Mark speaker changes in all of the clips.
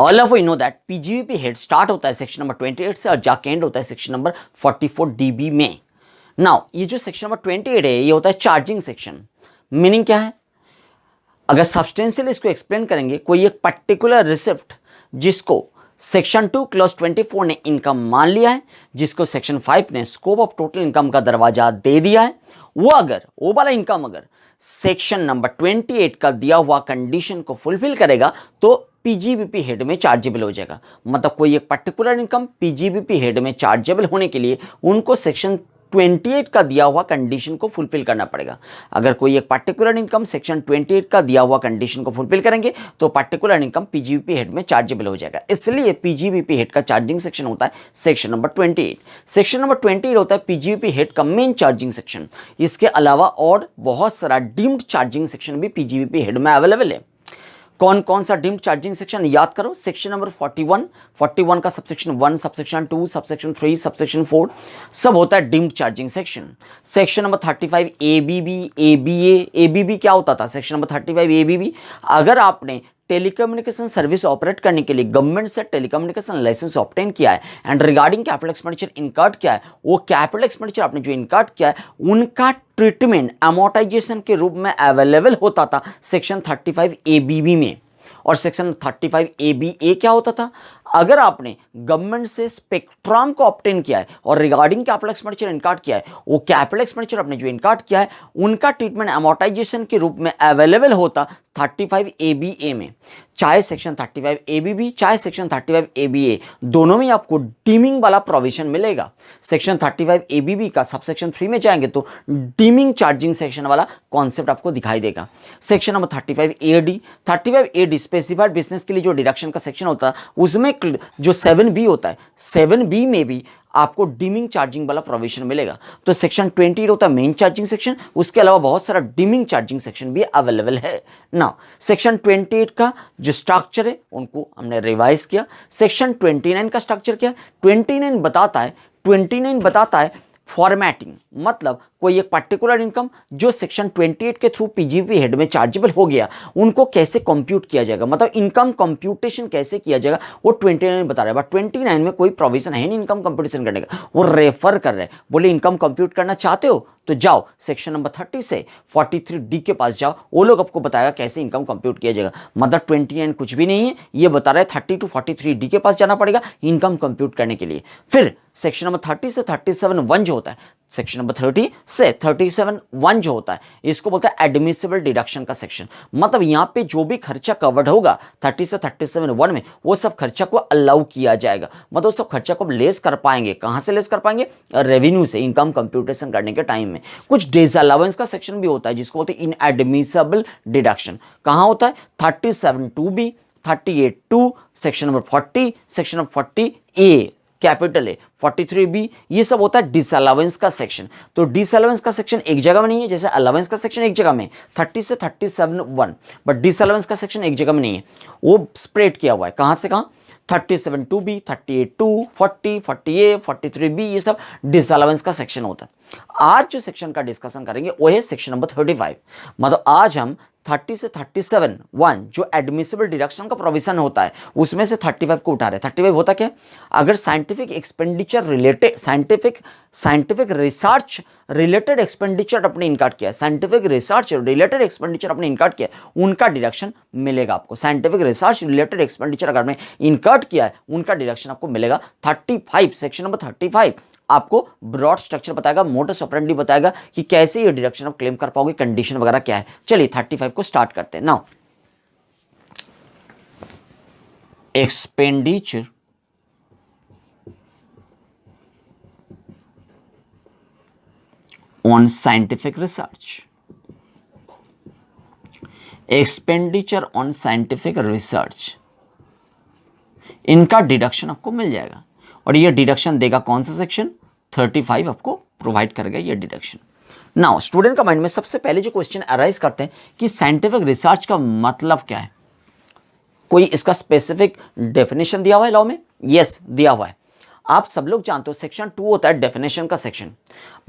Speaker 1: All of you know that PGBP head start होता है section number 28 से और जाके एंड होता है सेक्शन नंबर 44 डीबी में। नाउ ये जो सेक्शन नंबर 28 है ये होता है चार्जिंग सेक्शन। मीनिंग क्या है? अगर सब्सटेंशियल इसको एक्सप्लेन करेंगे, कोई एक पर्टिकुलर रिसिप्ट जिसको सेक्शन 2 क्लॉज 24 ने इनकम मान लिया है, जिसको सेक्शन 5 ने स्कोप ऑफ टोटल इनकम का दरवाजा दे दिया है, वो वाला इनकम अगर सेक्शन नंबर 28 का दिया हुआ कंडीशन को फुलफिल करेगा तो पीजीबीपी हेड में चार्जेबल हो जाएगा। मतलब कोई एक पर्टिकुलर इनकम पीजीबीपी हेड में चार्जेबल होने के लिए उनको सेक्शन 28 का दिया हुआ कंडीशन को फुलफिल करना पड़ेगा। अगर कोई एक पर्टिकुलर इनकम सेक्शन 28 का दिया हुआ कंडीशन को फुलफिल करेंगे तो पर्टिकुलर इनकम पीजीबीपी हेड में चार्जेबल हो जाएगा। इसलिए पीजीबीपी हेड का चार्जिंग सेक्शन होता है सेक्शन नंबर 28। सेक्शन नंबर 28 होता है पीजीबीपी हेड का मेन चार्जिंग सेक्शन। इसके अलावा और बहुत सारा डीम्ड चार्जिंग सेक्शन भी पीजीबीपी हेड में अवेलेबल है। कौन कौन सा डीम्ड चार्जिंग सेक्शन याद करो? सेक्शन नंबर 41 का सबसेक्शन 1, सबसेक्शन 2, सबसेक्शन 3, सबसेक्शन 4 सब होता है deemed charging section. Section number 35 ABB, ABB क्या होता था? सेक्शन नंबर 35 एबीबी, अगर आपने टेलीकम्युनिकेशन सर्विस ऑपरेट करने के लिए गवर्नमेंट से टेलीकम्युनिकेशन लाइसेंस ऑब्टेन किया है and regarding capital expenditure incurred किया है, वो कैपिटल एक्सपेंडिचर आपने जो इनकर्ड किया है उनका ट्रीटमेंट अमोर्टाइजेशन के रूप में अवेलेबल होता था सेक्शन 35 एबीबी में। और सेक्शन 35 एबीए क्या होता था? अगर आपने गवर्नमेंट से स्पेक्ट्रम को ऑब्टेन किया है और रिगार्डिंग कैपिटल एक्सपेंडिचर इनकार्ड किया है, वो कैपिटल एक्सपेंडिचर आपने जो इनकार्ड किया है उनका ट्रीटमेंट अमोर्टाइजेशन के रूप में अवेलेबल होता 35 एबीए में। चाहे सेक्शन 35 एबीबी चाहे सेक्शन 35 एबीए, दोनों में आपको डीमिंग वाला प्रोविजन मिलेगा। सेक्शन 35 एबीबी का सबसेक्शन 3 में जाएंगे तो डीमिंग चार्जिंग सेक्शन वाला कॉन्सेप्ट आपको दिखाई देगा। Section number 35 AD specified business के लिए जो डिडक्शन का सेक्शन होता है उसमें जो 7B होता है, 7B में भी आपको डिमिंग चार्जिंग वाला प्रोविजन मिलेगा। तो सेक्शन 28 होता है मेन चार्जिंग सेक्शन, उसके अलावा बहुत सारा डिमिंग चार्जिंग सेक्शन भी अवेलेबल है। नाउ सेक्शन 28 का जो स्ट्रक्चर है उनको हमने रिवाइज किया। सेक्शन 29 का स्ट्रक्चर क्या है? 29 बताता है फॉर्मेटिंग, मतलब कोई एक पर्टिकुलर इनकम जो सेक्शन 28 के थ्रू पीजीबीपी हेड में चार्जेबल हो गया उनको कैसे कंप्यूट किया जाएगा, मतलब इनकम कंप्यूटेशन कैसे किया जाएगा वो 29 बता रहा है। बट 29 में कोई प्रोविजन है नहीं इनकम कंप्यूटेशन करने का, वो रेफर कर रहे हैं। बोले इनकम कंप्यूट करना चाहते हो तो जाओ सेक्शन नंबर 30 से 43D के पास जाओ, वो लोग आपको बताएगा कैसे इनकम कंप्यूट किया जाएगा। मतलब 29 कुछ भी नहीं है, ये बता रहे हैं 30 to 43D के पास जाना पड़ेगा इनकम कंप्यूट करने के लिए। फिर सेक्शन नंबर 30 से 37(1) जो होता है, सेक्शन नंबर 30 से 37(1) जो होता है इसको बोलते हैं एडमिसिबल डिडक्शन का सेक्शन। मतलब यहां पे जो भी खर्चा कवर्ड होगा 30 से 37(1) में वो सब खर्चा को अलाउ किया जाएगा। मतलब उस सब खर्चा को लेस कर पाएंगे। कहां से लेस कर पाएंगे? रेवेन्यू से, इनकम कंप्यूटेशन करने के टाइम में। कुछ डिसअलाउंस का सेक्शन भी होता है जिसको बोलते हैं इनएडमिसिबल डिडक्शन। कहां होता है? 37(2)B, 38(2), section number 40, section number 40A capital है, 43B, ये सब होता है डिसअलाउंस का सेक्शन। तो डिसअलाउंस का सेक्शन एक जगह में नहीं है, जैसे अलाउंस का सेक्शन एक जगह में 30 से 37(1), बट डिसअलाउंस का सेक्शन एक जगह में नहीं है, वो स्प्रेड किया हुआ है। कहां से कहां? 37(2)B, 38(2), 40, 40A, 43B, ये सब डिसअलाउंस का सेक्शन होता है। आज जो सेक्शन का डिस्कशन करेंगे वो है सेक्शन नंबर 35। मतलब आज हम 30 से 37(1) जो एडमिसिबल डिडक्शन का प्रोविजन होता है उसमें से 35 को उठा रहे हैं। 35 होता क्या? अगर scientific expenditure related, scientific research related expenditure अपने इनकार्ड किया है, साइंटिफिक रिसर्च रिलेटेड एक्सपेंडिचर अपने इनकार्ड किया है, उनका डिडक्शन मिलेगा आपको। साइंटिफिक रिसर्च रिलेटेड एक्सपेंडिचर अगर मैं इनकार्ड किया है उनका डिडक्शन आपको मिलेगा 35। सेक्शन नंबर 35 आपको ब्रॉड स्ट्रक्चर बताएगा, मोडस ऑपरेंडी बताएगा कि कैसे ये डिडक्शन आप क्लेम कर पाओगे, कंडीशन वगैरह क्या है। चलिए 35 को स्टार्ट करते हैं। Now expenditure on scientific research, expenditure on scientific research, इनका डिडक्शन आपको मिल जाएगा। और ये डिडक्शन देगा कौन सा सेक्शन? 35 आपको प्रोवाइड करेगा ये डिडक्शन। नाउ स्टूडेंट का माइंड में सबसे पहले जो क्वेश्चन अराइज करते हैं कि साइंटिफिक रिसर्च का मतलब क्या है? कोई इसका स्पेसिफिक डेफिनेशन दिया हुआ है लॉ में? यस, दिया हुआ है। आप सब लोग जानते हो सेक्शन 2 होता है डेफिनेशन का सेक्शन,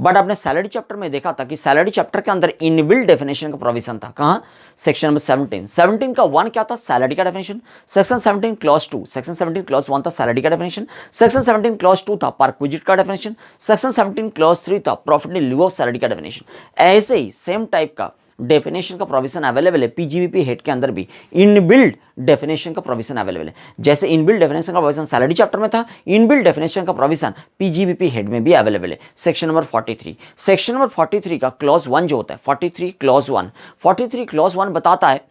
Speaker 1: बट आपने सैलरी चैप्टर में देखा था कि सैलरी चैप्टर के अंदर इनबिल्ट डेफिनेशन का प्रोविजन था। कहाँ? सेक्शन नंबर 17 का 1 क्या था? सैलरी का definition. Section 17 clause 2, section 17 clause 1 था सैलरी का डेफिनेशन। सेक्शन 17 क्लॉज 2 था परक्विजिट का डेफिनेशन। सेक्शन 17 क्लॉज 3 था प्रॉफिट इन लिeu ऑफ सैलरी का डेफिनेशन। ऐसे ही सेम टाइप का डेफिनेशन का प्रोविजन अवेलेबल है पीजीबीपी हेड के अंदर भी, इनबिल्ट डेफिनेशन का प्रोविजन अवेलेबल है। जैसे इनबिल्ट डेफिनेशन का प्रोविजन सैलरी चैप्टर में था, इनबिल्ट डेफिनेशन का प्रोविजन पीजीबीपी हेड में भी अवेलेबल है। सेक्शन नंबर 43, सेक्शन नंबर 43 का क्लॉज 1 जो होता है 43 क्लॉज 1, 43 क्लॉज 1 बताता है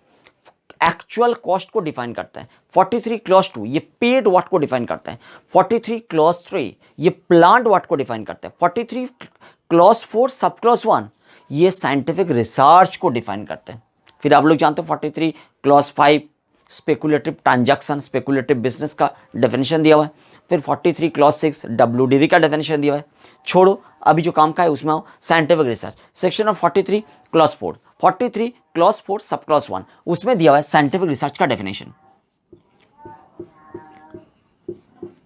Speaker 1: एक्चुअल कॉस्ट को डिफाइन करता है। 43 क्लॉज 2 ये पेड वाट को डिफाइन करता है। 43 क्लॉज 3 ये प्लांट वाट को डिफाइन करता है। 43 क्लॉज 4 सब क्लॉज 1 ये साइंटिफिक रिसर्च को डिफाइन करते हैं। फिर आप लोग जानते हो 43 clause 5 speculative transaction, speculative business का डेफिनेशन दिया हुआ है। फिर 43 क्लॉज 6 WDV का डेफिनेशन दिया हुआ है। छोड़ो, अभी जो काम का है उसमें आओ, scientific research section of 43 clause 4, 43 clause 4 sub clause 1 उसमें दिया हुआ है साइंटिफिक रिसर्च का डेफिनेशन।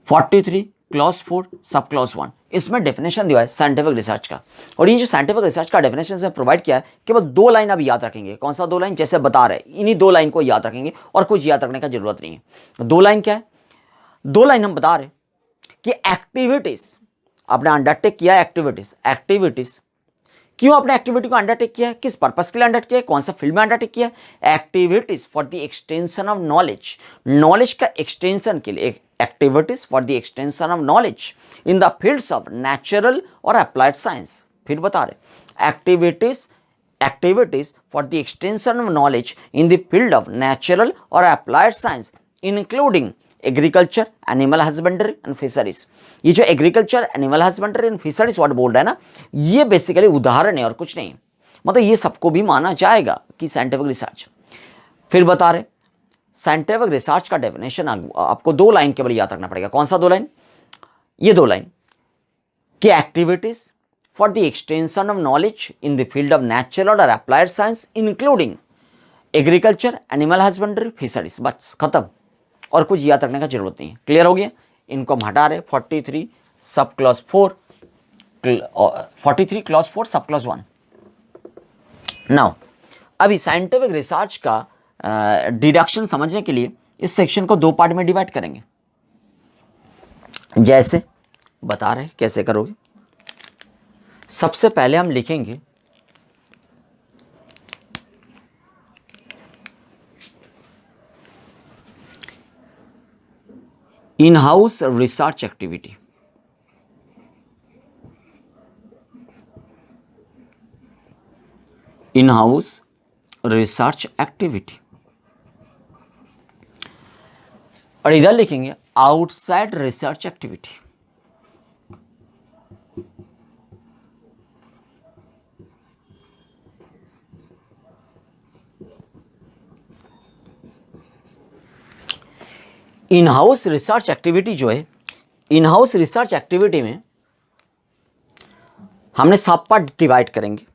Speaker 1: 43 क्लॉज 4 सब क्लॉज 1 इसमें डेफिनेशन दिया है साइंटिफिक रिसर्च का। और ये जो साइंटिफिक रिसर्च का डेफिनेशन इसमें प्रोवाइड किया है, केवल 2 लाइन अभी याद रखेंगे। कौन सा 2 लाइन? जैसे बता रहे इन्हीं 2 लाइन को याद रखेंगे और कुछ याद रखने का जरूरत नहीं है। 2 लाइन क्या है? 2 लाइन हम बता रहे कि एक्टिविटीज आपने अंडरटेक किया, एक्टिविटीज क्यों आपने एक्टिविटी को अंडरटेक किया है, किस पर्पस के लिए अंडरटेक किया है, कौन सा फील्ड में अंडरटेक किया है? Activities for the extension of knowledge, knowledge का एक्सटेंशन के लिए। Activities for the extension of knowledge in the fields of natural और अप्लाइड साइंस। फिर बता रहे activities for the extension of knowledge in the field of natural और applied science including agriculture, animal husbandry and fisheries. ये जो agriculture, animal husbandry and fisheries word बोल रहा है ना, ये बेसिकली उदाहरण है और कुछ नहीं। मतलब ये सबको भी माना जाएगा कि साइंटिफिक रिसर्च। फिर बता रहे साइंटिफिक रिसर्च का डेफिनेशन आपको 2 लाइन केवल याद रखना पड़ेगा। कौन सा 2 लाइन? ये 2 लाइन कि activities for the extension of knowledge in the field of natural और applied science including agriculture, animal husbandry, fisheries. बस खत्म, और कुछ याद रखने का जरूरत नहीं है। क्लियर हो गया? इनको हम हटा रहे 43 sub clause 4, 43 clause 4 sub clause 1। Now अभी साइंटिफिक रिसर्च का डिडक्शन समझने के लिए इस सेक्शन को 2 पार्ट में डिवाइड करेंगे। जैसे बता रहे कैसे करोगे। सबसे पहले हम लिखेंगे in-house research activity. In-house research activity, और इधर लिखेंगे आउटसाइड रिसर्च एक्टिविटी। इन हाउस रिसर्च एक्टिविटी जो है, इन हाउस रिसर्च एक्टिविटी में हमने सब पार्ट डिवाइड करेंगे।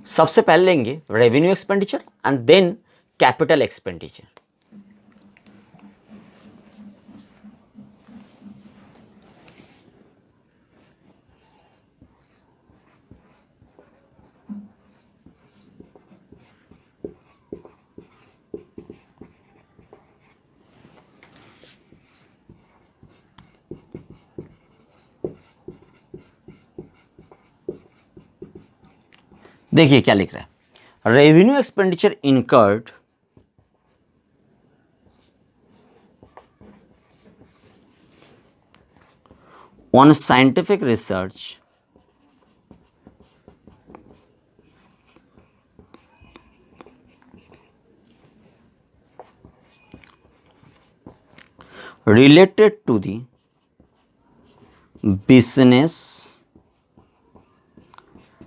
Speaker 1: सबसे पहले लेंगे revenue expenditure and then capital expenditure. देखिए क्या लिख रहा है, revenue expenditure incurred on scientific research related to the business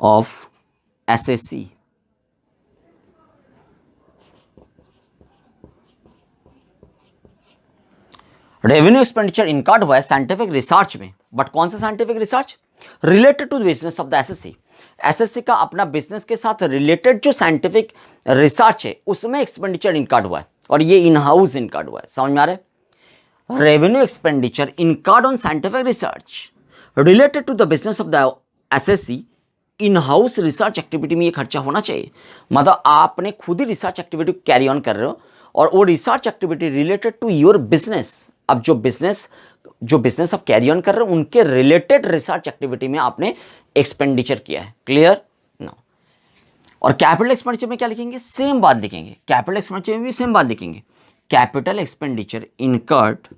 Speaker 1: of SSC revenue expenditure incurred हुआ है साइंटिफिक रिसर्च में, बट कौन सा scientific research? Related to the business of the SSC. SSC का अपना बिजनेस के साथ रिलेटेड जो साइंटिफिक रिसर्च है उसमें एक्सपेंडिचर इनकार्ड हुआ है, और ये इन हाउस इनकार्ड हुआ है। समझ में आ रहा है? Revenue expenditure incurred on scientific research related to the business of the SSC, in house research activity में ये खर्चा होना चाहिए। मतलब आपने खुद ही रिसर्च एक्टिविटी कैरी ऑन कर रहे हो और वो research activity related to your business. अब जो बिजनेस आप कैरी ऑन कर रहे हो उनके रिलेटेड रिसर्च एक्टिविटी में आपने एक्सपेंडिचर किया है। क्लियर? नो। और कैपिटल एक्सपेंडिचर में क्या लिखेंगे? सेम बात लिखेंगे। कैपिटल एक्सपेंडिचर में भी सेम बात लिखेंगे। Capital expenditure incurred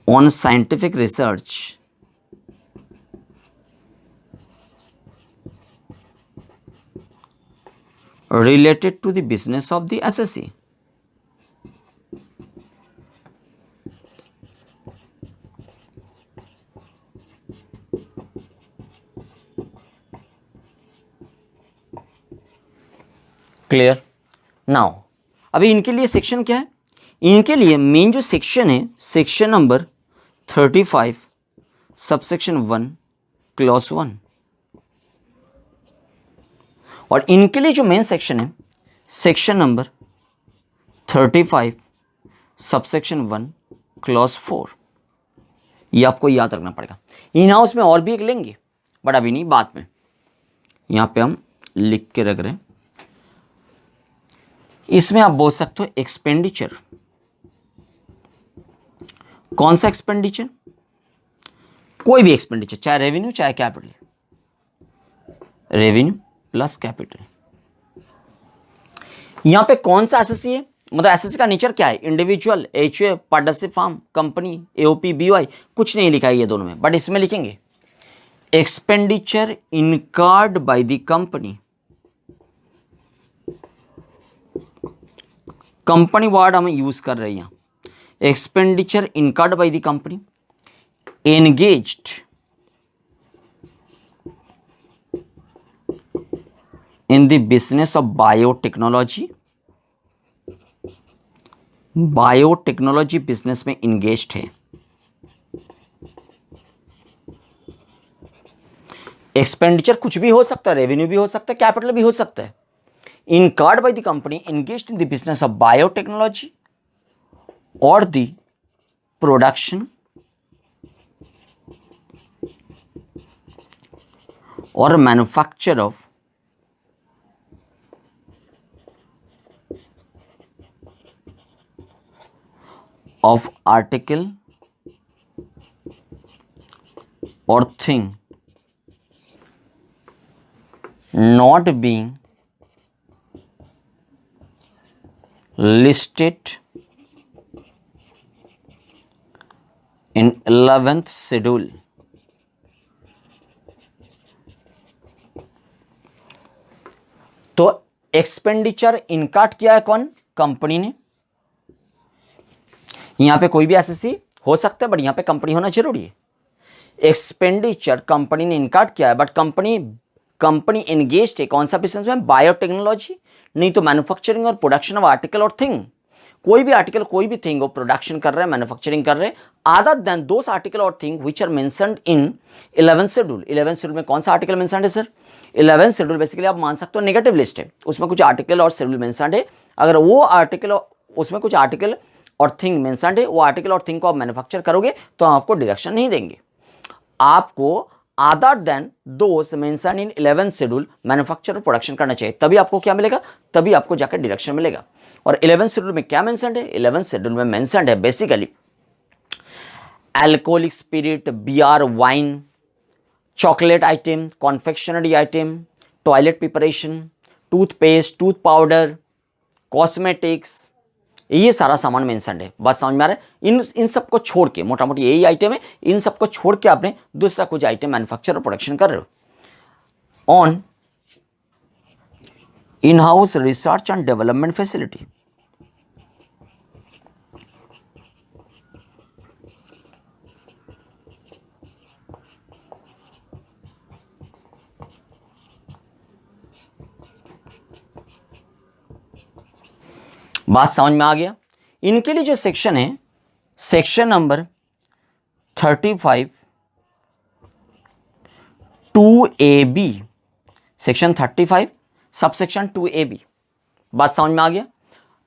Speaker 1: on scientific research related to the business of the SSC. Clear? Now अभी इनके लिए सेक्शन क्या है? इनके लिए मेन जो सेक्शन है, सेक्शन नंबर 35 सबसेक्शन 1 क्लॉज 1। और इनके लिए जो मेन सेक्शन है, सेक्शन नंबर 35 सबसेक्शन 1 क्लॉज 4। ये आपको याद रखना पड़ेगा। इन हाउस में और भी एक लेंगे बट अभी नहीं, बाद में। यहां पे हम लिख के रख रहे हैं। इसमें आप बोल सकते हो एक्सपेंडिचर। कौन सा एक्सपेंडिचर? कोई भी एक्सपेंडिचर, चाहे रेवेन्यू चाहे कैपिटल। Revenue plus capital. यहां पे कौन सा एसएससी है? मतलब एसएससी का नेचर क्या है? Individual, HUF, partnership firm, company, AOP, BOI, कुछ नहीं लिखा है ये दोनों में, बट इसमें लिखेंगे expenditure incurred by the company. Company word हम यूज कर रहे हैं यहां। Expenditure incurred by the company engaged in the business of biotechnology। Biotechnology business में इंगेज्ड है। एक्सपेंडिचर कुछ भी हो सकता है, रेवेन्यू भी हो सकता है, कैपिटल भी हो सकता है। Incurred by the company engaged in the business of biotechnology और द प्रोडक्शन और manufacture of article or thing not being listed in 11th schedule। तो एक्सपेंडिचर इनकर्ड किया है कौन? कंपनी ने। यहां पे कोई भी एसएससी हो सकता है बट यहां पे कंपनी होना जरूरी है। एक्सपेंडिचर कंपनी ने इनकर्ड किया है बट कंपनी एंगेज्ड है कौन सा बिजनेस में? बायोटेक्नोलॉजी, नहीं तो मैन्युफैक्चरिंग और प्रोडक्शन ऑफ आर्टिकल और थिंग। कोई भी आर्टिकल, कोई भी थिंग वो प्रोडक्शन कर रहे हैं, मैन्युफैक्चरिंग कर रहे हैं, अदर देन दोस आर्टिकल और thing which are mentioned in 11th schedule. 11th schedule में कौन सा आर्टिकल मेंशन्ड है सर? 11th शेड्यूल बेसिकली आप मान सकते हो नेगेटिव लिस्ट है, उसमें कुछ आर्टिकल और शेड्यूल मेंशन्ड है। अगर वो आर्टिकल, उसमें कुछ आर्टिकल और थिंग मेंशन्ड है, वो आर्टिकल और थिंग को आप मैन्युफैक्चर करोगे तो हम आपको डिडक्शन नहीं देंगे। आपको other than those mentioned in 11th schedule manufacture और प्रोडक्शन करना चाहिए, तभी आपको क्या मिलेगा? तभी आपको जाकर डिडक्शन मिलेगा। और 11th शेड्यूल में क्या मेंशन्ड है? 11th शेड्यूल में मेंशन्ड है basically alcoholic spirit, beer, wine, chocolate item, confectionery item, toilet preparation, toothpaste, tooth powder, cosmetics, ये सारा सामान मेंशन्ड है। बात समझ में आ रहा है? इन सब को छोड़ के, मोटा मोटी यही आइटम है, इन सब को छोड़ के आपने दूसरा कुछ आइटम मैन्युफैक्चर और प्रोडक्शन कर रहे हो। On in house research and development facility. बात समझ में आ गया? इनके लिए जो सेक्शन है, section number 35 2AB, section 35 subsection 2AB। बात समझ में आ गया?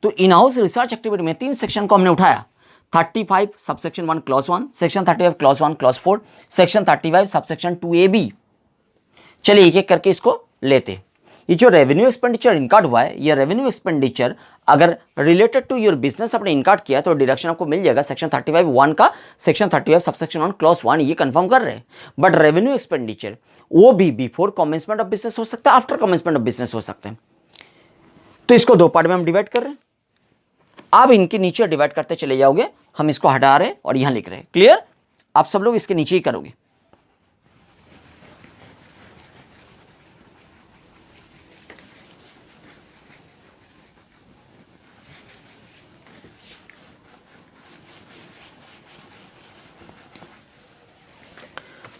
Speaker 1: तो इन हाउस रिसर्च एक्टिविटी में 3 सेक्शन को हमने उठाया, 35 subsection 1 clause 1, section 35 clause 1 clause 4, section 35 subsection 2AB। चलिए एक एक करके इसको लेते। ये जो रेवेन्यू एक्सपेंडिचर इनकार्ड हुआ है, ये रेवेन्यू एक्सपेंडिचर अगर रिलेटेड टू योर बिजनेस आपने इनकार्ड किया तो डिडक्शन आपको मिल जाएगा सेक्शन 35(1) का, सेक्शन 35 सबसेक्शन 1 क्लॉज 1, ये कंफर्म कर रहे हैं। बट रेवेन्यू एक्सपेंडिचर वो भी बिफोर कमेंसमेंट ऑफ बिजनेस हो सकता है, आफ्टर कमेंसमेंट ऑफ बिजनेस हो सकते हैं। तो इसको 2 पार्ट में हम डिवाइड कर रहे हैं। आप इनके नीचे डिवाइड करते चले जाओगे, हम इसको हटा रहे हैं और यहां लिख रहे हैं। क्लियर? आप सब लोग इसके नीचे ही करोगे।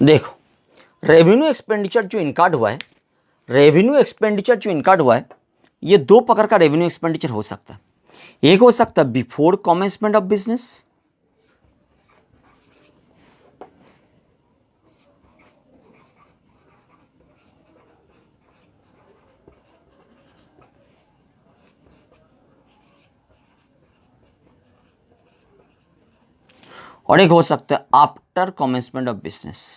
Speaker 1: देखो, रेवेन्यू एक्सपेंडिचर जो इनकार्ड हुआ है, रेवेन्यू एक्सपेंडिचर जो इनकार्ड हुआ है, ये 2 प्रकार का रेवेन्यू एक्सपेंडिचर हो सकता है। एक हो सकता है बिफोर कमेंसमेंट ऑफ बिजनेस, और एक हो सकता है after commencement of business.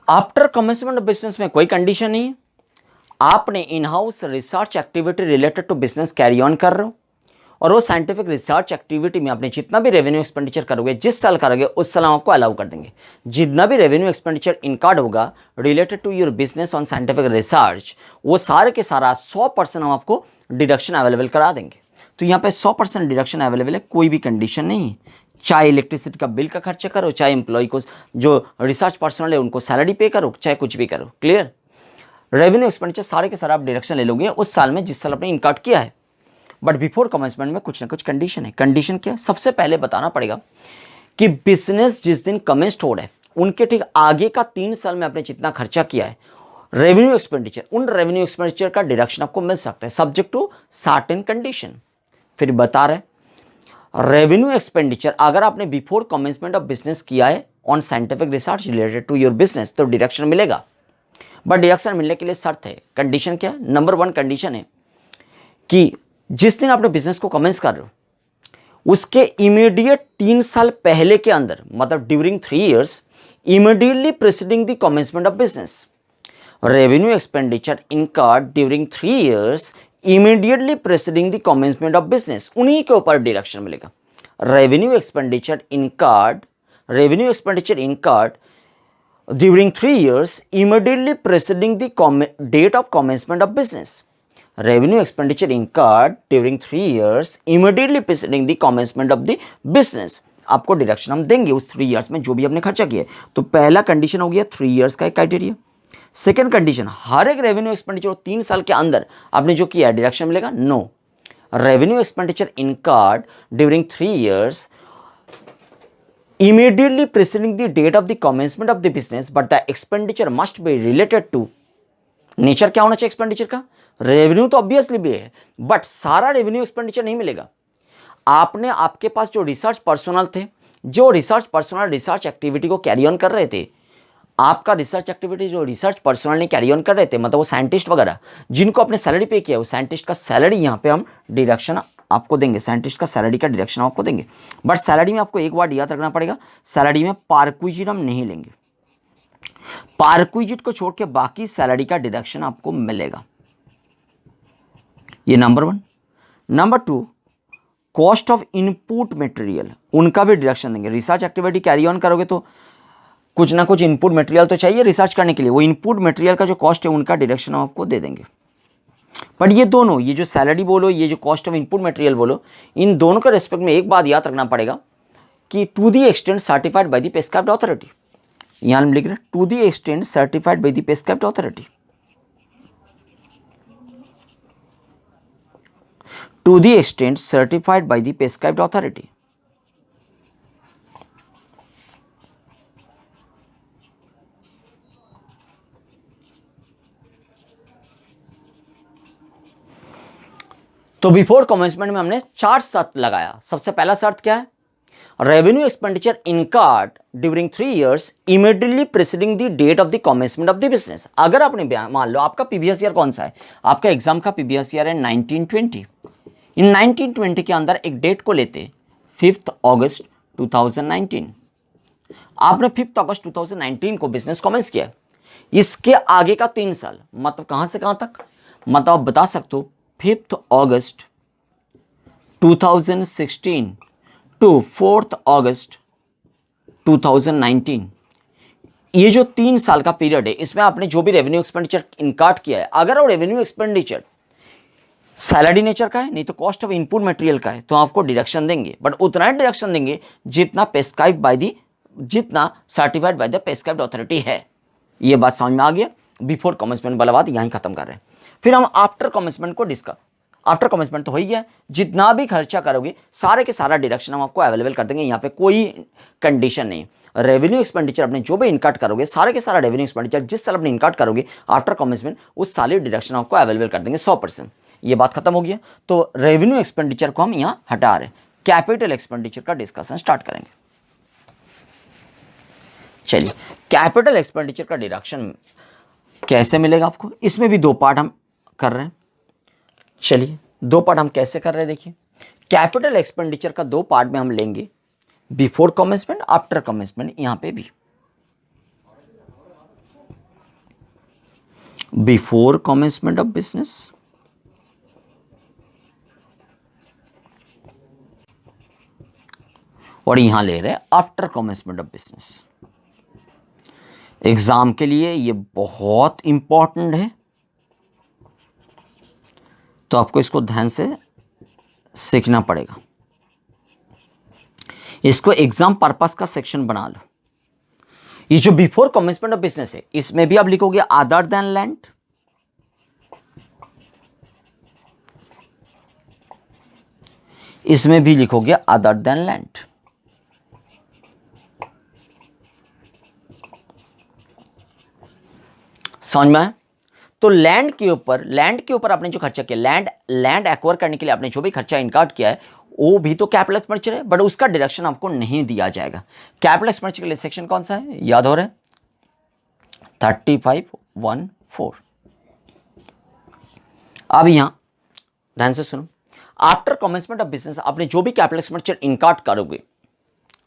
Speaker 1: After commencement of business में कोई कंडीशन नहीं है, आपने in house research activity related to business carry on कर रहे हो, और वो साइंटिफिक रिसर्च एक्टिविटी में आपने जितना भी रेवेन्यू एक्सपेंडिचर करोगे, जिस साल करोगे उस साल हम आपको अलाउ कर देंगे। जितना भी रेवेन्यू एक्सपेंडिचर इनकार्ड होगा related to your business on scientific research, वो सारे के सारा 100% हम आपको डिडक्शन अवेलेबल करा देंगे। तो यहाँ पे 100% डिडक्शन अवेलेबल है, कोई भी कंडीशन नहीं है। चाहे इलेक्ट्रिसिटी का बिल का खर्चा करो, चाहे एम्प्लॉय को जो रिसर्च पर्सनल है उनको सैलरी पे करो, चाहे कुछ भी करो। क्लियर? रेवेन्यू एक्सपेंडिचर सारे के सारे आप डिडक्शन ले लोगे उस साल में जिस साल आपने इनकार्ड किया है। बट बिफोर कमेंसमेंट में कुछ ना कुछ कंडीशन है। कंडीशन क्या है? सबसे पहले बताना पड़ेगा कि बिजनेस जिस दिन कमेंस्ड हो रहा है उनके ठीक आगे का 3 साल में आपने जितना खर्चा किया है रेवेन्यू एक्सपेंडिचर, उन रेवेन्यू एक्सपेंडिचर का डिडक्शन आपको मिल सकता है सब्जेक्ट टू सर्टेन कंडीशन। फिर बता रहे रेवेन्यू एक्सपेंडिचर अगर आपने बिफोर कमेंसमेंट ऑफ बिजनेस किया है on scientific research related to your business तो डिडक्शन मिलेगा। बट डिडक्शन मिलने के लिए शर्त है। कंडीशन क्या है? नंबर 1 कंडीशन है कि जिस दिन आपने बिजनेस को कमेंस कर रहे हो उसके इमीडिएट 3 साल पहले के अंदर, मतलब during 3 years immediately presiding the commencement of business, revenue expenditure incurred during 3 years immediately presiding the commencement of business, उन्हीं के ऊपर डिडक्शन मिलेगा। Revenue expenditure incurred during 3 years immediately preceding the date of commencement of business. Revenue expenditure incurred during 3 years immediately preceding the commencement of the business. आपको deduction हम देंगे उस 3 years में जो भी आपने खर्चा किया। तो पहला कंडीशन हो गया 3 years का एक क्राइटेरिया। सेकेंड कंडीशन, हर एक रेवेन्यू एक्सपेंडिचर 3 साल के अंदर आपने जो किया डिडक्शन मिलेगा। No, revenue expenditure incurred during 3 years immediately preceding the date of the commencement of the business, but the expenditure must be related to nature क्या होना चाहिए एक्सपेंडिचर का? रेवेन्यू तो ऑब्वियसली भी है, बट सारा रेवेन्यू एक्सपेंडिचर नहीं मिलेगा। आपने आपके पास जो रिसर्च पर्सनल थे, जो रिसर्च एक्टिविटी को कैरी ऑन कर रहे थे, आपका रिसर्च एक्टिविटी जो रिसर्च पर्सनल ने कैरी ऑन कर रहे थे, मतलब वो साइंटिस्ट वगैरह जिनको आपने सैलरी पे किया, वो साइंटिस्ट का सैलरी यहाँ पे हम डिडक्शन आपको देंगे, साइंटिस्ट का सैलरी का डिडक्शन आपको देंगे। बट सैलरी में आपको एक बार याद रखना पड़ेगा, सैलरी में पार्क्विजिट हम नहीं लेंगे। पार्क्विजिट को छोड़ के बाकी सैलरी का डिडक्शन आपको मिलेगा। ये number 1। Number 2, cost of input material, उनका भी डिडक्शन देंगे। रिसर्च एक्टिविटी कैरी ऑन करोगे तो कुछ ना कुछ इनपुट मटेरियल तो चाहिए रिसर्च करने के लिए, वो इनपुट मटेरियल का जो कॉस्ट है उनका डिडक्शन हम आपको दे देंगे। बट ये दोनों, ये जो सैलरी बोलो, ये जो कॉस्ट ऑफ इनपुट मटेरियल बोलो, इन दोनों के रेस्पेक्ट में एक बात याद रखना पड़ेगा कि to the extent certified by the prescribed authority, यहां हम लिख रहे हैं to the extent certified by the prescribed authority, to the extent certified by the prescribed authority. तो बिफोर कमेंसमेंट में हमने 4 शर्त लगाया। सबसे पहला शर्त क्या है? Revenue expenditure incurred during 3 years immediately preceding the date of the commencement of the business. अगर आपने मान लो आपका पीवीएस ईयर कौन सा है, आपका एग्जाम का पीवीएस ईयर है 1920। इन 1920 के अंदर एक डेट को लेते 5 अगस्त 2019। आपने 5 अगस्त 2019 को बिजनेस कमेंस किया। इसके आगे का 3 साल मतलब कहां से कहां तक, मतलब आप बता सकते हो 5 अगस्त 2016 टू 4 अगस्त 2019। ये जो 3 साल का पीरियड है, इसमें आपने जो भी रेवेन्यू एक्सपेंडिचर इनकार्ड किया है, अगर वो रेवेन्यू एक्सपेंडिचर सैलरी नेचर का है, नहीं तो कॉस्ट ऑफ इनपुट मटेरियल का है, तो आपको डिडक्शन देंगे, बट उतना ही डिडक्शन देंगे जितना प्रेस्क्राइब्ड बाय दी, जितना certified by the prescribed authority है। ये बात समझ में आ गया। बिफोर कमेंसमेंट वाला बात यहीं खत्म कर रहे हैं। फिर हम आफ्टर कमेंसमेंट को डिस्कस, आफ्टर कमेंसमेंट तो हो ही गया, जितना भी खर्चा करोगे सारे के सारा डिडक्शन हम आपको अवेलेबल कर देंगे। यहाँ पे कोई कंडीशन नहीं। रेवेन्यू एक्सपेंडिचर अपने जो भी इनकार्ड करोगे, सारे के सारा रेवेन्यू एक्सपेंडिचर जिस साल अपने इनकार्ड करोगे आफ्टर कमेंसमेंट, उस साल डिडक्शन आपको अवेलेबल कर देंगे 100%। ये बात खत्म हो गया। तो रेवेन्यू एक्सपेंडिचर को हम यहाँ हटा रहे हैं, कैपिटल एक्सपेंडिचर का डिस्कशन स्टार्ट करेंगे। चलिए, कैपिटल एक्सपेंडिचर का डिडक्शन कैसे मिलेगा आपको, इसमें भी 2 पार्ट हम कर रहे हैं। चलिए, 2 पार्ट हम कैसे कर रहे हैं देखिए। कैपिटल एक्सपेंडिचर का 2 पार्ट में हम लेंगे, बिफोर कमेंसमेंट, आफ्टर कमेंसमेंट। यहां पे भी बिफोर कमेंसमेंट ऑफ बिजनेस और यहां ले रहे हैं after commencement of business. Exam के लिए ये बहुत इंपॉर्टेंट है, तो आपको इसको ध्यान से सीखना पड़ेगा। इसको एग्जाम पर्पस का सेक्शन बना लो। ये जो बिफोर कमेंसमेंट ऑफ बिजनेस है, इसमें भी आप लिखोगे अदर देन लैंड, इसमें भी लिखोगे अदर देन लैंड। समझ में आया? तो लैंड के ऊपर आपने जो खर्चा किया, लैंड एक्वायर करने के लिए आपने जो भी खर्चा इनकार्ड किया है, वो भी तो कैपिटल एक्सपेंडिचर है, बट उसका डिडक्शन आपको नहीं दिया जाएगा। कैपिटल एक्सपेंडिचर के लिए सेक्शन कौन सा है, याद हो रहा है? 3514। अब यहां ध्यान से सुनो, आफ्टर कमेंसमेंट ऑफ बिजनेस आपने जो भी कैपिटल एक्सपेंडिचर इनकार्ड करोगे,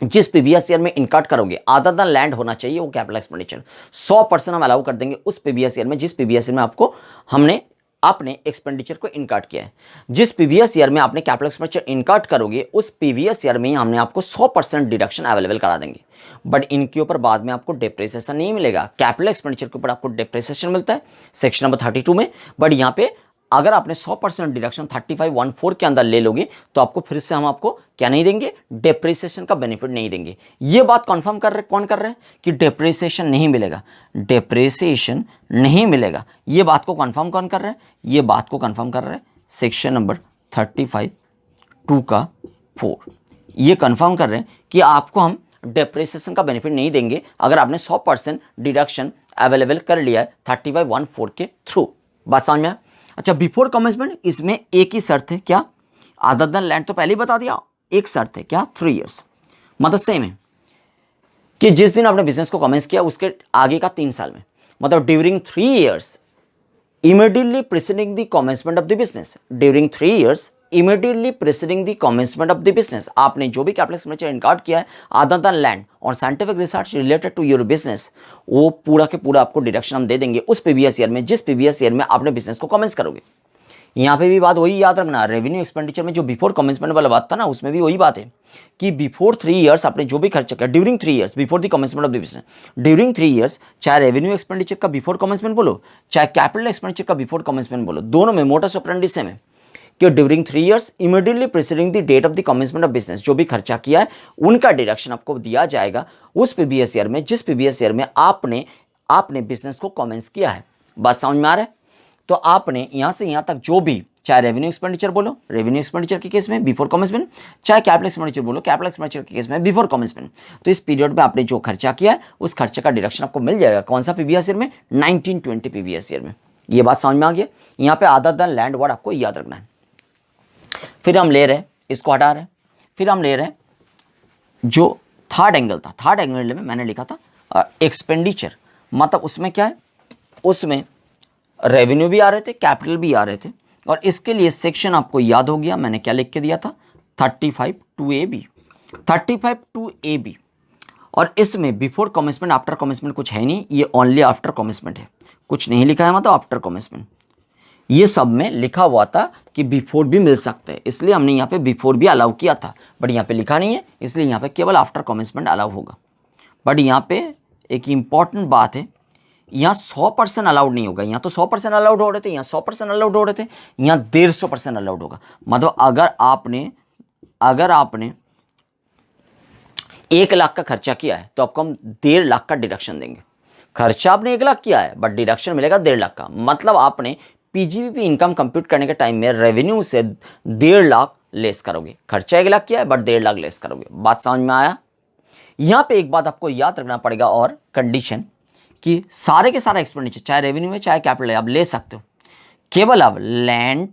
Speaker 1: जिस पीवीएस ईयर में इनकार्ड करोगे, अदर देन लैंड होना चाहिए वो कैपिटल एक्सपेंडिचर। 100% हम अलाउ कर देंगे उस पीवीएस ईयर में जिस पीवीएस ईयर में आपको हमने अपने एक्सपेंडिचर को इनकार्ड किया है। जिस पीवीएस ईयर में आपने कैपिटल एक्सपेंडिचर इनकार्ड करोगे, उस पीवीएस ईयर में ही हमने आपको 100% डिडक्शन अवेलेबल करा देंगे। बट इनके ऊपर बाद में आपको डिप्रेसिएशन नहीं मिलेगा। कैपिटल एक्सपेंडिचर के ऊपर आपको डिप्रेसिएशन मिलता है सेक्शन नंबर 32 में, बट यहाँ पे अगर आपने 100% डिडक्शन 3514 के अंदर ले लोगे, तो आपको फिर से हम आपको क्या नहीं देंगे, डेप्रिसिएशन का बेनिफिट नहीं देंगे। ये बात कंफर्म कर रहे कौन कर रहे हैं कि डेप्रिसिएशन नहीं मिलेगा, डेप्रिसिएशन नहीं मिलेगा। ये बात को कंफर्म कौन कर रहे हैं, ये बात को कंफर्म कर रहे हैं सेक्शन नंबर 35(2) का 4। ये कंफर्म कर रहे हैं कि आपको हम डेप्रिसिएशन का बेनिफिट नहीं देंगे अगर आपने 100% डिडक्शन अवेलेबल कर लिया है 3514 के थ्रू। बात समझ में? अच्छा, बिफोर कमेंसमेंट इसमें एक ही शर्त है, क्या? अदर देन लैंड तो पहले ही बता दिया। एक शर्त है क्या, 3 years, मतलब सेम है कि जिस दिन आपने बिजनेस को कमेंस किया उसके आगे का 3 साल में, मतलब during 3 years immediately preceding the commencement of the business, during 3 years immediately preceding the commencement of the business आपने जो भी कैपिटल एक्सपेंडिचर इनकार्ड किया है अदर देन लैंड और scientific research related to your business, वो पूरा के पूरा आपको डिडक्शन हम दे देंगे उस पीवीएस ईयर में जिस पीवीएस ईयर में आपने बिजनेस को कमेंस करोगे। यहाँ पे भी बात वही याद रखना, रेवेन्यू एक्सपेंडिचर में जो बिफोर कमेंसमेंट वाला बात था ना, उसमें भी वही बात है कि बिफोर 3 years आपने जो भी खर्चा किया, during 3 years before the commencement of the business, during 3 years, चाहे रेवेन्यू एक्सपेंडिचर का बिफोर कमेंसमेंट बोलो, चाहे कैपिटल एक्सपेंडिचर का बिफोर कमेंसमेंट बोलो, दोनों में मोटस ऑपरेंडी सेम है कि during 3 years immediately preceding the date of the commencement of business जो भी खर्चा किया है उनका डिडक्शन आपको दिया जाएगा उस पीवीएस ईयर में जिस पीवीएस ईयर में आपने बिजनेस को कमेंस किया है। बात समझ में आ रहा है? तो आपने यहां से यहां तक जो भी, चाहे रेवेन्यू एक्सपेंडिचर बोलो, रेवेन्यू एक्सपेंडिचर के केस में बिफोर कमेंसमेंट, चाहे कैपिटल एक्सपेंडिचर बोलो, कैपिटल एक्सपेंडिचर के केस में बिफोर कमेंसमेंट, तो इस पीरियड में आपने जो खर्चा किया है उस खर्चे का डिडक्शन आपको मिल जाएगा। कौन सा पीवीएस ईयर में? 1920 पीवीएस ईयर में। ये बात समझ में आ गया? यहाँ पे अदर देन लैंड वर्ड आपको याद रखना है। फिर हम ले रहे, इसको हटा रहे, फिर हम ले रहे जो थर्ड एंगल था, थर्ड एंगल में मैंने लिखा था एक्सपेंडिचर, मतलब उसमें क्या है, उसमें रेवेन्यू भी आ रहे थे, कैपिटल भी आ रहे थे, और इसके लिए सेक्शन आपको याद हो गया, मैंने क्या लिख के दिया था, 35(2)(ab), 35(2)(ab। और इसमें बिफोर कमिटमेंट आफ्टर कमिटमेंट कुछ है नहीं, ये ओनली आफ्टर कमिटमेंट है, कुछ नहीं लिखा है, मतलब आफ्टर कमिटमेंट। ये सब में लिखा हुआ था कि बिफोर भी मिल सकते हैं, इसलिए हमने यहाँ पे बिफोर भी अलाउ किया था, बट यहाँ पे लिखा नहीं है, इसलिए यहाँ पे केवल आफ्टर कमिटमेंट अलाउ होगा। बट यहाँ पे एक इंपॉर्टेंट बात है, यहाँ 100% अलाउड नहीं होगा, यहाँ तो 100% अलाउड हो रहे थे, यहाँ 100% अलाउड हो रहे थे, यहाँ 150% अलाउड होगा। मतलब अगर आपने 1 लाख का खर्चा किया है तो आपको हम 1.5 लाख का डिडक्शन देंगे। खर्चा आपने 1 लाख किया है बट डिडक्शन मिलेगा 1.5 लाख का, मतलब आपने पीजीबीपी इनकम कंप्यूट करने के टाइम में रेवेन्यू से 1.5 लाख लेस करोगे। खर्चा 1 लाख किया है बट 1.5 लाख लेस करोगे। बात समझ में आया? यहाँ पे एक बात आपको याद रखना पड़ेगा और कंडीशन, कि सारे के सारा एक्सपेंडिचर चाहे रेवेन्यू है चाहे कैपिटल है आप ले सकते हो, केवल आप लैंड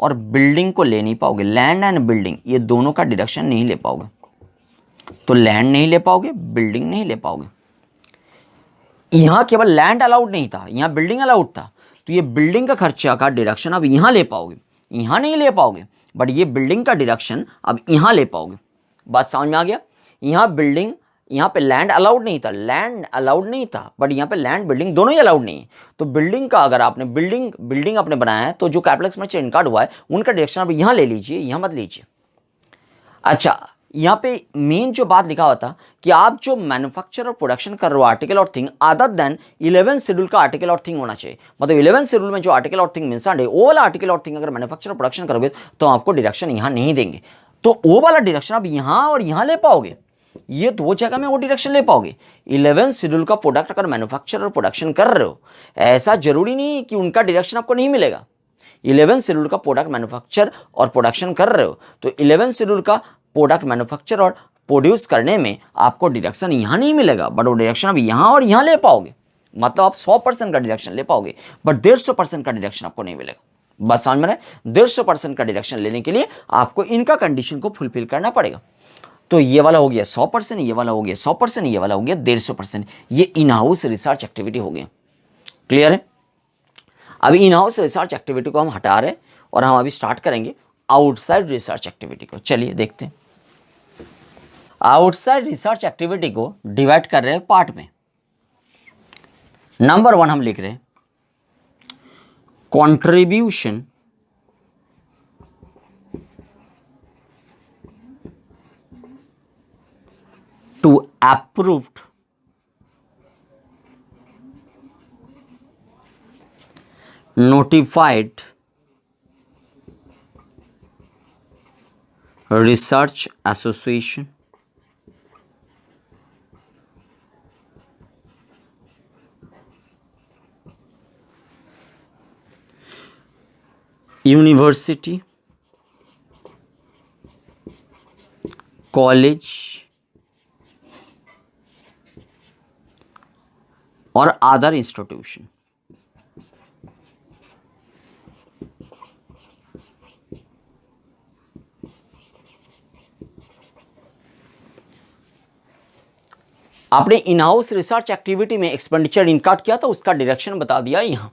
Speaker 1: और बिल्डिंग को ले नहीं पाओगे, लैंड एंड बिल्डिंग ये दोनों का डिडक्शन नहीं ले पाओगे। तो लैंड नहीं ले पाओगे, बिल्डिंग नहीं ले पाओगे। यहां केवल लैंड अलाउड नहीं था, यहां बिल्डिंग अलाउड था, तो ये बिल्डिंग का खर्चा का डिडक्शन अब यहां ले पाओगे, यहां नहीं ले पाओगे, बट ये बिल्डिंग का डिडक्शन अब यहां ले पाओगे। बात समझ में आ गया? यहां बिल्डिंग, यहां पे लैंड अलाउड नहीं था, लैंड अलाउड नहीं था, बट यहां पे लैंड बिल्डिंग दोनों ही अलाउड नहीं है। तो बिल्डिंग का अगर आपने बिल्डिंग आपने बनाया है तो जो कैपिटल एक्सपेंडिचर इनकार्ड हुआ है उनका डिडक्शन आप यहां ले लीजिए, यहां मत लीजिए। अच्छा, यहां पे मेन जो बात लिखा हुआ था कि आप जो मैन्युफैक्चर और प्रोडक्शन कर रहे हो आर्टिकल और थिंग अदर देन 11 शेड्यूल का आर्टिकल और थिंग होना चाहिए। मतलब 11 शेड्यूल में जो आर्टिकल और थिंग मेंशन्ड है वो वाला आर्टिकल और थिंग अगर मैन्युफैक्चर और प्रोडक्शन करोगे तो आपको डिडक्शन यहां नहीं देंगे। तो वो वाला डिडक्शन आप यहां और यहां ले पाओगे, ये 2 जगह में वो डिडक्शन ले पाओगे। 11 शेड्यूल का प्रोडक्ट अगर मैन्युफैक्चर और प्रोडक्शन कर रहे हो, ऐसा जरूरी नहीं कि उनका डिडक्शन आपको नहीं मिलेगा। 11 शेड्यूल का प्रोडक्ट मैन्युफैक्चर और प्रोडक्शन कर रहे हो तो 11 शेड्यूल का प्रोडक्ट मैन्युफैक्चर और प्रोड्यूस करने में आपको डिडक्शन यहां नहीं मिलेगा, बट वो डिडक्शन आप यहां और यहां ले पाओगे। मतलब आप 100% का डिडक्शन ले पाओगे बट 150% का डिडक्शन आपको नहीं मिलेगा। बस समझ में रहे? 150% का डिडक्शन लेने के लिए आपको इनका कंडीशन को फुलफिल करना पड़ेगा। तो ये वाला हो गया 100%, ये वाला हो गया 100%, ये वाला हो गया 150%। ये इन हाउस रिसर्च एक्टिविटी हो गया। क्लियर है? अभी इन हाउस रिसर्च एक्टिविटी को हम हटा रहे और हम अभी स्टार्ट करेंगे आउटसाइड रिसर्च एक्टिविटी को। चलिए देखते हैं। आउटसाइड रिसर्च एक्टिविटी को डिवाइड कर रहे हैं पार्ट में। नंबर 1 हम लिख रहे हैं contribution to approved notified research association university college और अदर इंस्टीट्यूशन। आपने इन हाउस रिसर्च एक्टिविटी में एक्सपेंडिचर इनकार्ड किया था, उसका डायरेक्शन बता दिया यहां।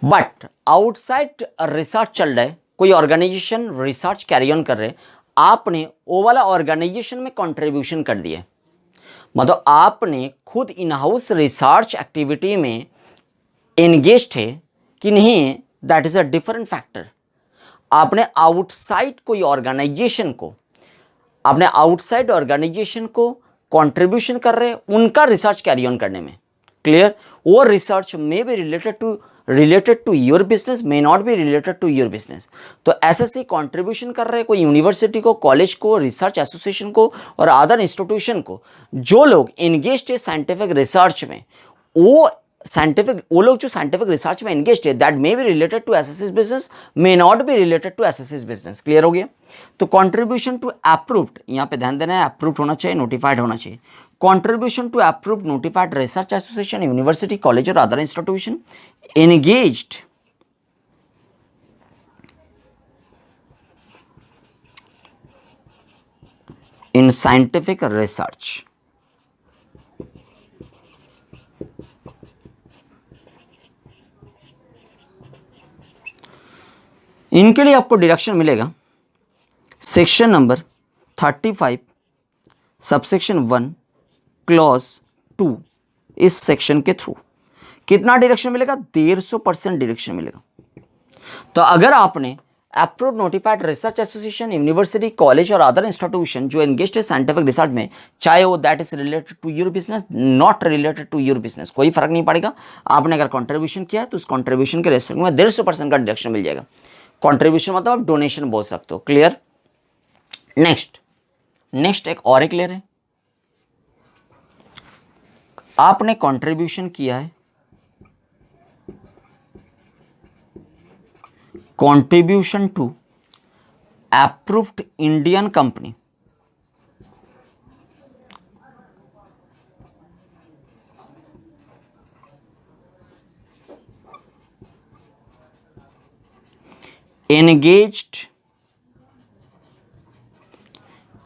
Speaker 1: बट आउटसाइड रिसर्च चल रहा है, कोई ऑर्गेनाइजेशन रिसर्च कैरी ऑन कर रहे, आपने वो वाला ऑर्गेनाइजेशन में कंट्रीब्यूशन कर दिया। मतलब आपने खुद इन हाउस रिसर्च एक्टिविटी में एंगेज थे कि नहीं, that is a different factor. आपने आउटसाइड कोई ऑर्गेनाइजेशन को, आपने आउटसाइड ऑर्गेनाइजेशन को कंट्रीब्यूशन कर रहे हैं उनका रिसर्च कैरी ऑन करने में। क्लियर? वो research may be related to your business, may not be related to your business. तो एसएससी कंट्रीब्यूशन कर रहे हैं कोई यूनिवर्सिटी को, कॉलेज को, रिसर्च एसोसिएशन को और अदर इंस्टीट्यूशन को, जो लोग एंगेज्ड है साइंटिफिक रिसर्च में, वो लोग जो साइंटिफिक रिसर्च में एंगेज्ड है, that may be related to एसएससीज business, may not be related to एसएससीज business. Clear हो गया? तो कंट्रीब्यूशन टू अप्रूव्ड, यहां पे ध्यान देना है, अप्रूव्ड होना चाहिए, नोटिफाइड होना चाहिए। Contribution to approved notified research association, university, college और other institution engaged in scientific research. इनके लिए आपको डायरेक्शन मिलेगा सेक्शन नंबर 35 सबसेक्शन 1 क्लॉज 2 इस सेक्शन के थ्रू। कितना डायरेक्शन मिलेगा? 150% डायरेक्शन मिलेगा। तो अगर आपने approve notified research association, university, college और अदर इंस्टीट्यूशन जो एंगेज्ड है साइंटिफिक रिसर्च में, चाहे वो that is related to your business, not related to your business, कोई फर्क नहीं पड़ेगा। आपने अगर कॉन्ट्रीब्यूशन किया है तो उस कॉन्ट्रीब्यूशन के रेस्पेक्ट में 150% का डिडक्शन मिल जाएगा। कॉन्ट्रीब्यूशन मतलब आप डोनेशन बोल सकते हो। क्लियर? नेक्स्ट एक और क्लियर है। आपने कॉन्ट्रीब्यूशन किया है, contribution to approved Indian company engaged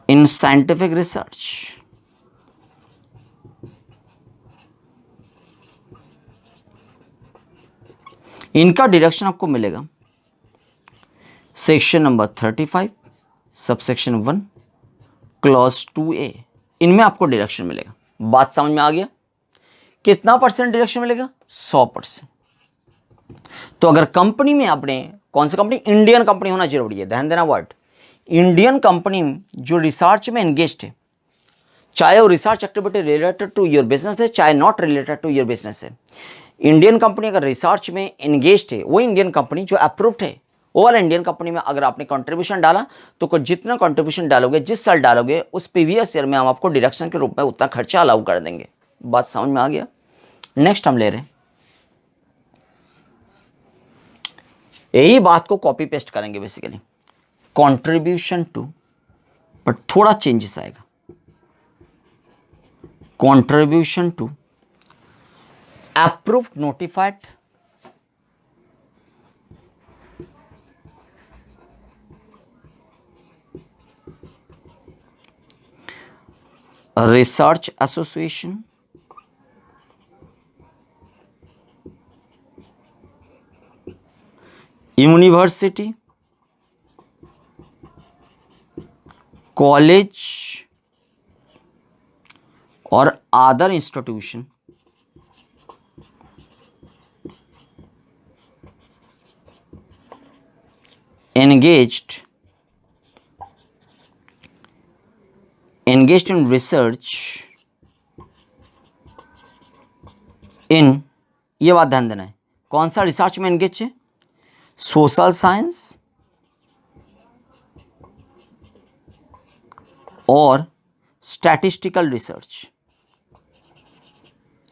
Speaker 1: in scientific research. इनका डायरेक्शन आपको मिलेगा section number 35 subsection 1 clause 2A। इनमें आपको डायरेक्शन मिलेगा। बात समझ में आ गया? कितना परसेंट डायरेक्शन मिलेगा? 100%। तो अगर कंपनी में आपने, कौन सी कंपनी? इंडियन कंपनी होना जरूरी है, ध्यान देना वर्ड। इंडियन कंपनी जो रिसर्च में एंगेज्ड है, चाहे वो research activity related to your business है, चाहे not related to your business है, इंडियन कंपनी अगर रिसर्च में एंगेज्ड है, वो इंडियन कंपनी जो अप्रूव्ड है, वो वाला इंडियन कंपनी में अगर आपने कंट्रीब्यूशन डाला तो जितना कंट्रीब्यूशन डालोगे, जिस साल डालोगे, उस प्रीवियस ईयर में हम आपको डिडक्शन के रूप में उतना खर्चा अलाउ कर देंगे। बात समझ में आ गया? नेक्स्ट हम ले रहे हैं, यही बात को कॉपी पेस्ट करेंगे बेसिकली, कंट्रीब्यूशन टू, बट थोड़ा चेंजेस आएगा। Contribution to approved notified research association, university, college और other institution engaged in research in, ये बात ध्यान देना है, कौन सा रिसर्च में एंगेज है? सोशल साइंस और स्टैटिस्टिकल रिसर्च।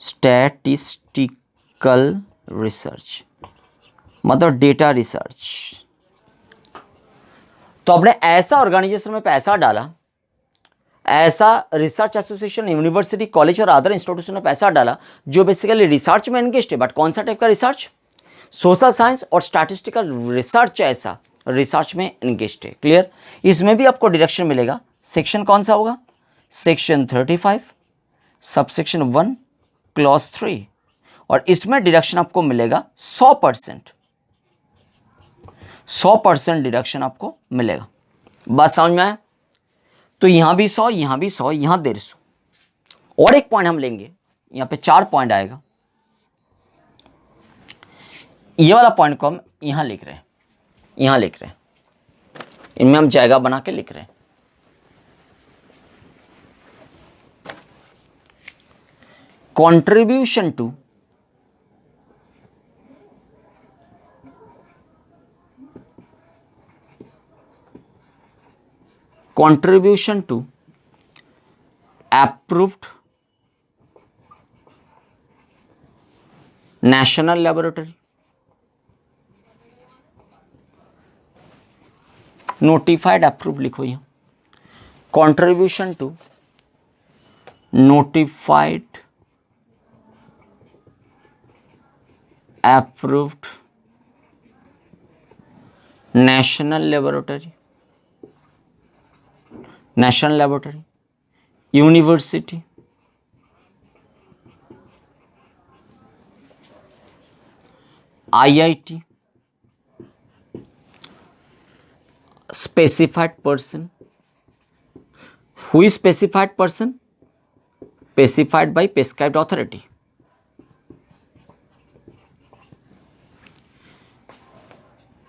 Speaker 1: स्टैटिस्टिकल रिसर्च मतलब डेटा रिसर्च। तो आपने ऐसा ऑर्गेनाइजेशन में पैसा डाला, ऐसा रिसर्च एसोसिएशन, यूनिवर्सिटी, कॉलेज और अदर इंस्टीट्यूशन में पैसा डाला जो बेसिकली रिसर्च में एंगेज्ड है, बट कौन सा टाइप का रिसर्च? सोशल साइंस और स्टैटिस्टिकल रिसर्च, ऐसा रिसर्च में एंगेज्ड है। क्लियर? इसमें भी आपको डायरेक्शन मिलेगा। सेक्शन कौन सा होगा? सेक्शन 35 सबसेक्शन 1 क्लॉज 3, और इसमें डायरेक्शन आपको मिलेगा 100%। 100% डिडक्शन आपको मिलेगा। बात समझ में आया? तो यहां भी 100, यहां भी 100, यहां 150। और एक पॉइंट हम लेंगे, यहां पे 4 पॉइंट आएगा। ये वाला पॉइंट को हम यहां लिख रहे हैं, यहां लिख रहे हैं, इनमें हम जगह बना के लिख रहे हैं। Contribution to approved national laboratory, notified approved लिखो यहाँ, contribution to notified approved national laboratory, national laboratory, university, IIT, specified person. Who is specified person? Specified by prescribed authority.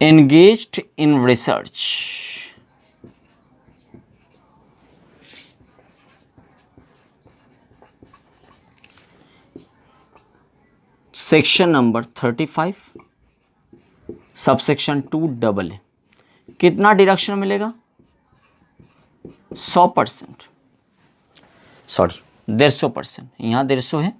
Speaker 1: Engaged in research. Section number 35 subsection 2AA कितना deduction मिलेगा? 100%, sorry 150%, यहाँ 150 है,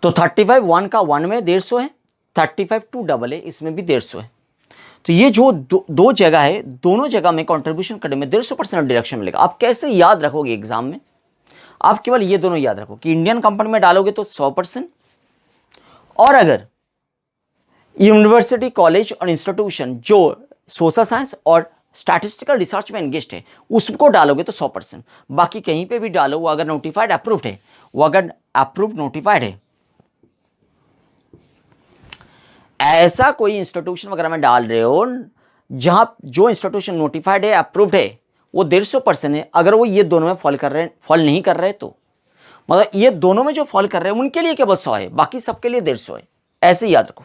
Speaker 1: तो 35 1 का 1 में 150 है, 35 2AA इसमें भी 150 है। तो ये जो दो जगह है, दोनों जगह में कंट्रीब्यूशन करने में 150% डिडक्शन मिलेगा। आप कैसे याद रखोगे एग्जाम में? आप केवल ये दोनों याद रखो कि इंडियन कंपनी में डालोगे तो 100%, और अगर यूनिवर्सिटी, कॉलेज और इंस्टीट्यूशन जो सोशल साइंस और स्टैटिस्टिकल रिसर्च में एंगेज्ड है उसको डालोगे तो 100%। बाकी कहीं पे भी डालो, वो अगर नोटिफाइड अप्रूव्ड है, वो अगर अप्रूव्ड नोटिफाइड है, ऐसा कोई इंस्टीट्यूशन वगैरह में डाल रहे हो जहां जो इंस्टीट्यूशन नोटिफाइड है, अप्रूव्ड है, वो 150% है। अगर वो ये दोनों में फॉल नहीं कर रहे तो मतलब ये दोनों में जो फॉल कर रहे हैं उनके लिए केवल 100 है, बाकी सबके लिए 150 है। ऐसे याद रखो।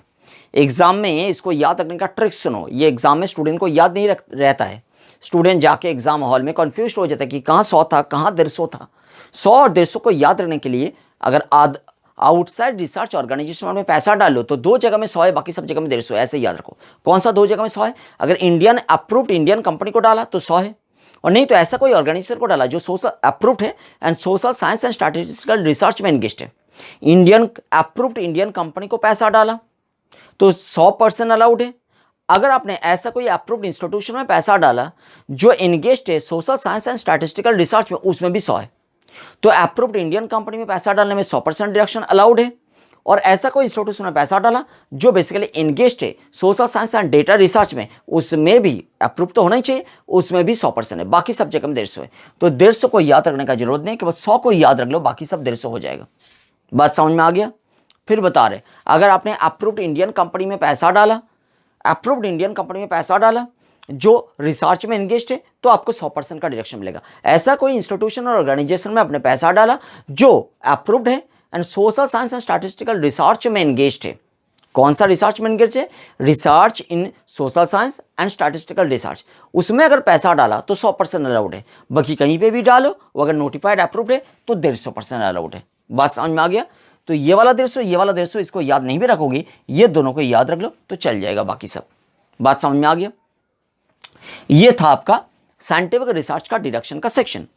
Speaker 1: एग्जाम में इसको याद रखने का ट्रिक सुनो। ये एग्जाम में स्टूडेंट को याद नहीं रहता है। स्टूडेंट जाके एग्जाम हॉल में कंफ्यूज हो जाता है कि कहाँ 100 था, कहाँ 150 था। 100 और 150 को याद रखने के लिए अगर आउटसाइड रिसर्च ऑर्गेनाइजेशन में पैसा डालो तो दो जगह में 100 है, बाकी सब जगह में 150 है। ऐसे याद रखो। कौन सा दो जगह में 100 है? अगर इंडियन अप्रूव्ड इंडियन कंपनी को डाला तो 100 है, और नहीं तो ऐसा कोई ऑर्गेनाइजेशन को डाला जो सोशल अप्रूव्ड है and social science and statistical research में एंगेज्ड है। इंडियन अप्रूव्ड इंडियन कंपनी को पैसा डाला तो 100% अलाउड है। अगर आपने ऐसा कोई अप्रूव्ड इंस्टीट्यूशन में पैसा डाला जो एंगेज्ड है social science and statistical research में, उसमें भी 100 है। तो अप्रूव्ड इंडियन कंपनी में पैसा डालने में 100% डिडक्शन अलाउड है। और ऐसा कोई इंस्टीट्यूशन में पैसा डाला जो बेसिकली एंगेज्ड है social science and data research में, उसमें भी अप्रूव तो होना ही चाहिए, उसमें भी 100% है। बाकी सब जगह में 150 है। तो 150 को याद रखने का जरूरत नहीं, केवल 100 को याद रख लो, बाकी सब 150 हो जाएगा। बात समझ में आ गया? फिर बता रहे, अगर आपने अप्रूव्ड इंडियन कंपनी में पैसा डाला, अप्रूव्ड इंडियन कंपनी में पैसा डाला जो रिसर्च में एंगेज्ड है, तो आपको 100% का डिडक्शन मिलेगा। ऐसा कोई इंस्टीट्यूशन और ऑर्गेनाइजेशन में आपने पैसा डाला जो अप्रूव्ड है and social science and statistical research में एंगेज्ड है। कौन सा रिसर्च में एंगेज्ड है? Research in social science and statistical research. उसमें अगर पैसा डाला तो 100% अलाउड है। बाकी कहीं पे भी डालो, वो अगर नोटिफाइड अप्रूव्ड है तो 150% अलाउड है। बात समझ में आ गया? तो ये वाला 150, ये वाला 150, इसको याद नहीं भी रखोगे, ये दोनों को याद रख लो तो चल जाएगा बाकी सब। बात समझ में आ गया? ये था आपका साइंटिफिक रिसर्च का डिडक्शन का सेक्शन।